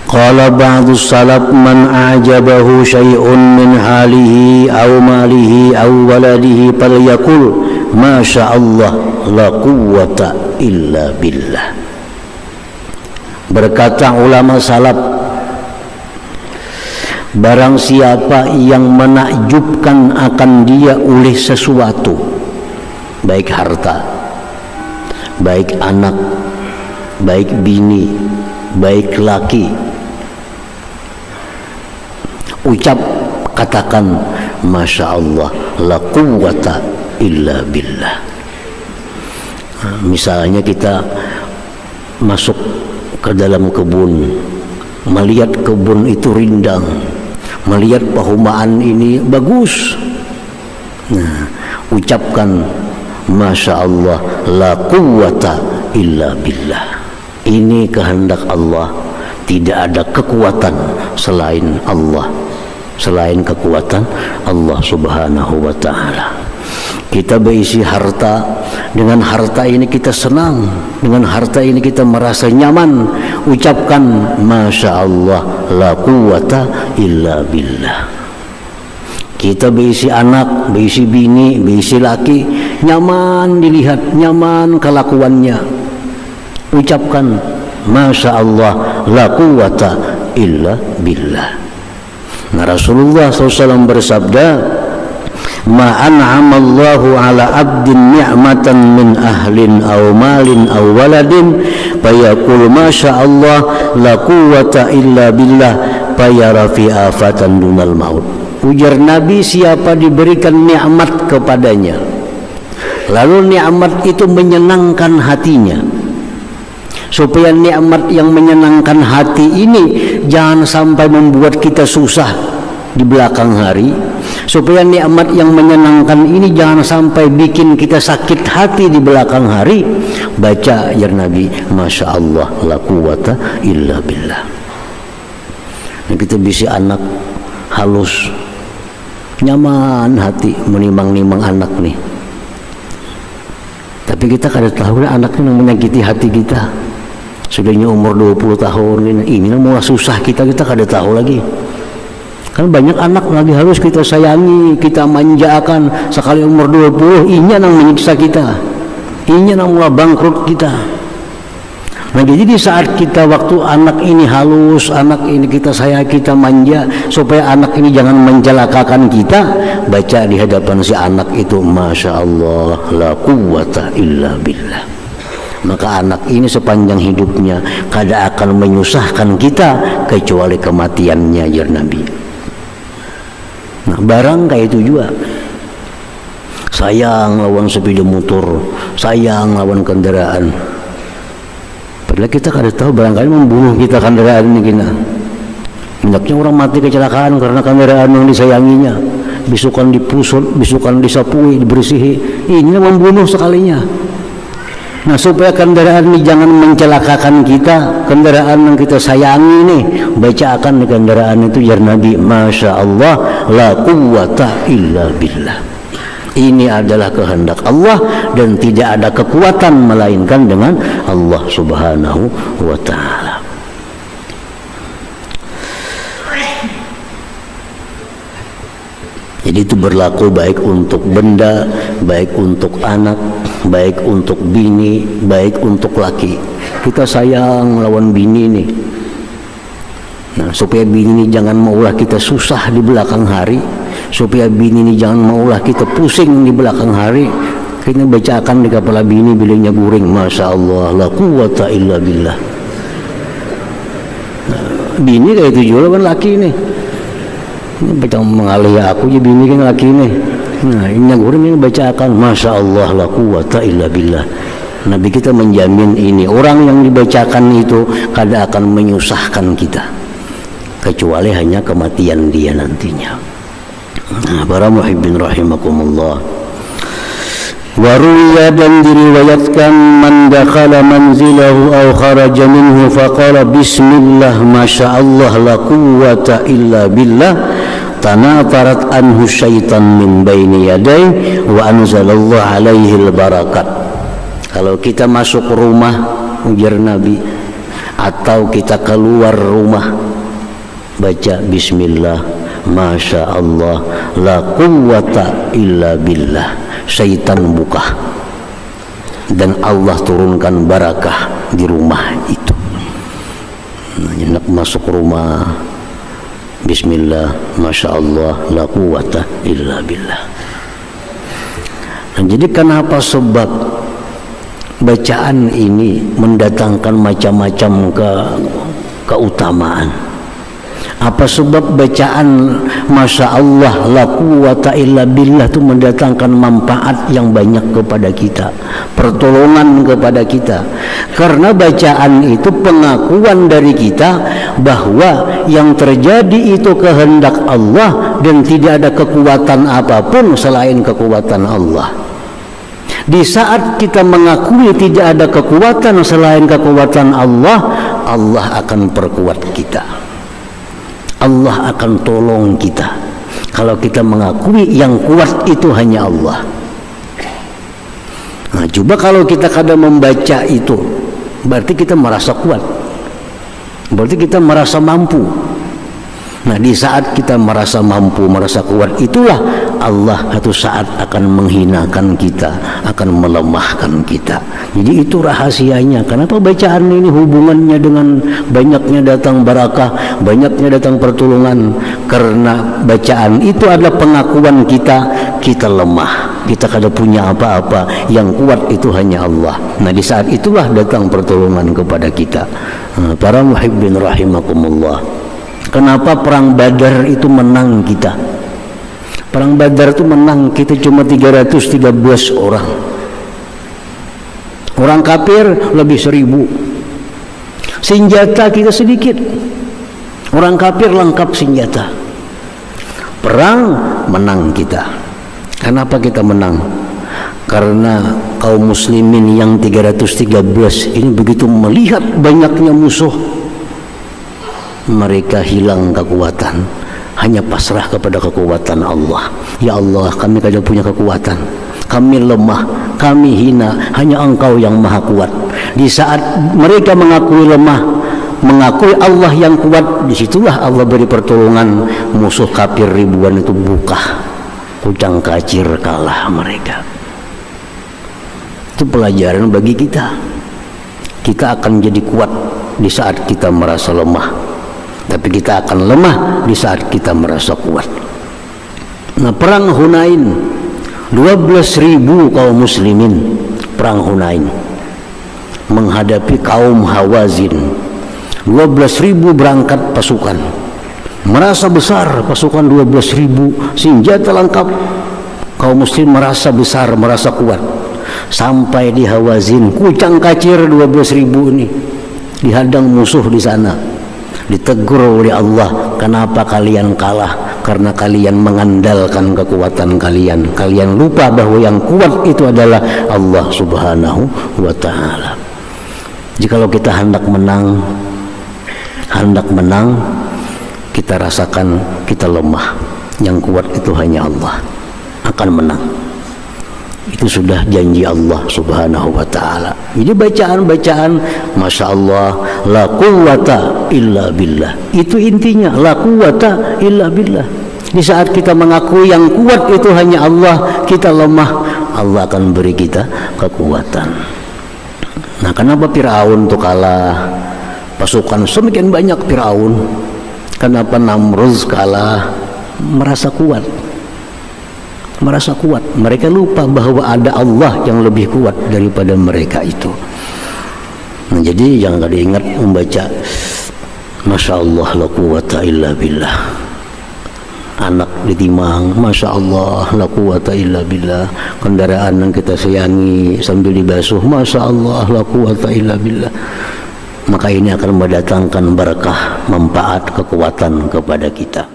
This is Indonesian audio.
Qala ba'du salaf man a'jabahu syai'un min halihi aw malihi aw waladihi falyaqul masya Allah la quwwata illa billah. Berkata ulama salaf, barang siapa yang menakjubkan akan dia oleh sesuatu, baik harta, baik anak, baik bini, baik laki, ucap, katakan masya Allah la quwwata illa billah. Misalnya kita masuk ke dalam kebun, melihat kebun itu rindang, melihat perumahan ini bagus, nah, ucapkan masya Allah la quwwata illa billah. Ini kehendak Allah, tidak ada kekuatan selain Allah, selain kekuatan Allah subhanahu wa ta'ala. Kita berisi harta, dengan harta ini kita senang, dengan harta ini kita merasa nyaman, ucapkan masya Allah la quwwata illa billah. Kita berisi anak, berisi bini, berisi laki, nyaman dilihat, nyaman kelakuannya, ucapkan masya Allah la quwwata illa billah. Nah, Rasulullah SAW bersabda, ma an'amallahu ala abdin ni'matan min ahlin aw malin aw waladin fayaqul masya Allah la quwwata illa billah fayara fi afatan dunal maut. Ujar Nabi, siapa diberikan nikmat kepadanya lalu nikmat itu menyenangkan hatinya, supaya nikmat yang menyenangkan hati ini jangan sampai membuat kita susah di belakang hari, supaya nikmat yang menyenangkan ini jangan sampai bikin kita sakit hati di belakang hari, baca ya Nabi masya Allah la quwwata illa billah. Nah, kita bisa anak halus, nyaman hati menimang-nimang anak nih, tapi kita kada tahu anaknya yang menyakiti hati kita. Sudahnya umur 20 tahun ini mulai susah kita kada tahu lagi. Kan banyak anak lagi harus kita sayangi, kita manjakan. Sekali umur 20 ini yang menyiksa kita, ini yang mulai bangkrut kita. Nah, jadi di saat kita waktu anak ini halus, anak ini kita sayang, kita manja, supaya anak ini jangan mencelakakan kita, baca di hadapan si anak itu masya Allah la quwwata illa billah. Maka anak ini sepanjang hidupnya kada akan menyusahkan kita kecuali kematiannya ya Nabi. Nah, barang kayak itu juga, sayang lawan sepeda motor, sayang lawan kendaraan, padahal kita kada tahu barangkali membunuh kita kendaraan ini kita. Hendaknya orang mati kecelakaan karena kendaraan yang disayanginya, bisukan dipusut, bisukan disapui, dibersihi, ini membunuh sekalinya. Nah, supaya kendaraan ini jangan mencelakakan kita, kendaraan yang kita sayangi ini, bacakan di kendaraan itu ya Nabi masya Allah la quwwata illa billah. Ini adalah kehendak Allah dan tidak ada kekuatan melainkan dengan Allah subhanahu wa ta'ala. Jadi itu berlaku baik untuk benda, baik untuk anak, baik untuk bini, baik untuk laki. Kita sayang lawan bini ini. Nah, supaya bini ini jangan maulah kita susah di belakang hari, supaya bini ini jangan maulah kita pusing di belakang hari, kita bacakan di kepala bini bilangnya guring masya Allah la quwwata illa billah. Nah, bini kayak itu juga kan laki ini. Ini baca mengalih aku je bini kan laki ini. Nah, ini yang orang ini bacakan masya Allah la quwwata illa billah. Nabi kita menjamin ini, orang yang dibacakan itu kada akan menyusahkan kita kecuali hanya kematian dia nantinya. Nah, para muhibbin rahimakumullah, waruya dan diriwayatkan man dakhala manzilahu aw kharaja minhu faqala bismillah masya Allah la quwwata illa billah tanafarat anhu syaitan min baini yadayhi wa anzalallahu alaihi albarakat. Kalau kita masuk rumah, ujar Nabi, atau kita keluar rumah baca bismillah, masya Allah, la quwwata illa billah, syaitan buka dan Allah turunkan barakah di rumah itu. Nak masuk rumah bismillah, masya Allah, la quwwata illa billah. Nah, jadi kenapa sebab bacaan ini mendatangkan macam-macam keutamaan? Apa sebab bacaan masya Allah, la quwwata illa billah itu mendatangkan manfaat yang banyak kepada kita, pertolongan kepada kita? Karena bacaan itu pengakuan dari kita bahwa yang terjadi itu kehendak Allah dan tidak ada kekuatan apapun selain kekuatan Allah. Di saat kita mengakui tidak ada kekuatan selain kekuatan Allah, Allah akan perkuat kita, Allah akan tolong kita. Kalau kita mengakui yang kuat itu hanya Allah. Nah, coba kalau kita kadang membaca itu, berarti kita merasa kuat, berarti kita merasa mampu. Nah, di saat kita merasa mampu, merasa kuat, itulah Allah satu saat akan menghinakan kita, akan melemahkan kita. Jadi itu rahasianya. Kenapa bacaan ini hubungannya dengan banyaknya datang barakah, banyaknya datang pertolongan? Karena bacaan itu adalah pengakuan kita lemah, kita kada punya apa-apa, yang kuat itu hanya Allah. Nah, di saat itulah datang pertolongan kepada kita. Para muhibbin rahimakumullah, kenapa perang Badar itu menang kita? Perang Badar itu menang kita cuma 313 orang. Orang kafir lebih 1000. Senjata kita sedikit. Orang kafir lengkap senjata. Perang menang kita. Kenapa kita menang? Karena kaum muslimin yang 313 ini begitu melihat banyaknya musuh, mereka hilang kekuatan, hanya pasrah kepada kekuatan Allah. Ya Allah, kami tidak punya kekuatan, kami lemah, kami hina, hanya Engkau yang maha kuat. Di saat mereka mengakui lemah, mengakui Allah yang kuat, disitulah Allah beri pertolongan. Musuh kafir ribuan itu buka, kucang kacir kalah mereka. Itu pelajaran bagi kita. Kita akan jadi kuat di saat kita merasa lemah, tapi kita akan lemah di saat kita merasa kuat. Nah, perang Hunain, 12.000 kaum muslimin perang Hunain menghadapi kaum Hawazin. 12.000 berangkat pasukan, merasa besar pasukan 12.000, senjata lengkap. Kaum muslim merasa besar, merasa kuat. Sampai di Hawazin, kucang kacir 12.000 ini dihadang musuh di sana. Ditegur oleh Allah, kenapa kalian kalah? Karena kalian mengandalkan kekuatan kalian. Kalian lupa bahwa yang kuat itu adalah Allah subhanahu wa ta'ala. Jika kalau kita hendak menang, kita rasakan kita lemah. Yang kuat itu hanya Allah, akan menang. Itu sudah janji Allah subhanahu wa ta'ala. Jadi bacaan-bacaan masya Allah, la quwwata illa billah, itu intinya, la quwwata illa billah. Di saat kita mengakui yang kuat itu hanya Allah, kita lemah, Allah akan beri kita kekuatan. Nah, kenapa Firaun itu kalah? Pasukan semakin banyak Firaun. Kenapa Namrud kalah? Merasa kuat. Mereka lupa bahwa ada Allah yang lebih kuat daripada mereka itu. Nah, jadi jangan diingat membaca masya Allah, la quwwata illa billah. Anak ditimang, masya Allah, la quwwata illa billah. Kendaraan yang kita sayangi sambil dibasuh, masya Allah, la quwwata illa billah. Maka ini akan mendatangkan berkah, manfaat, kekuatan kepada kita.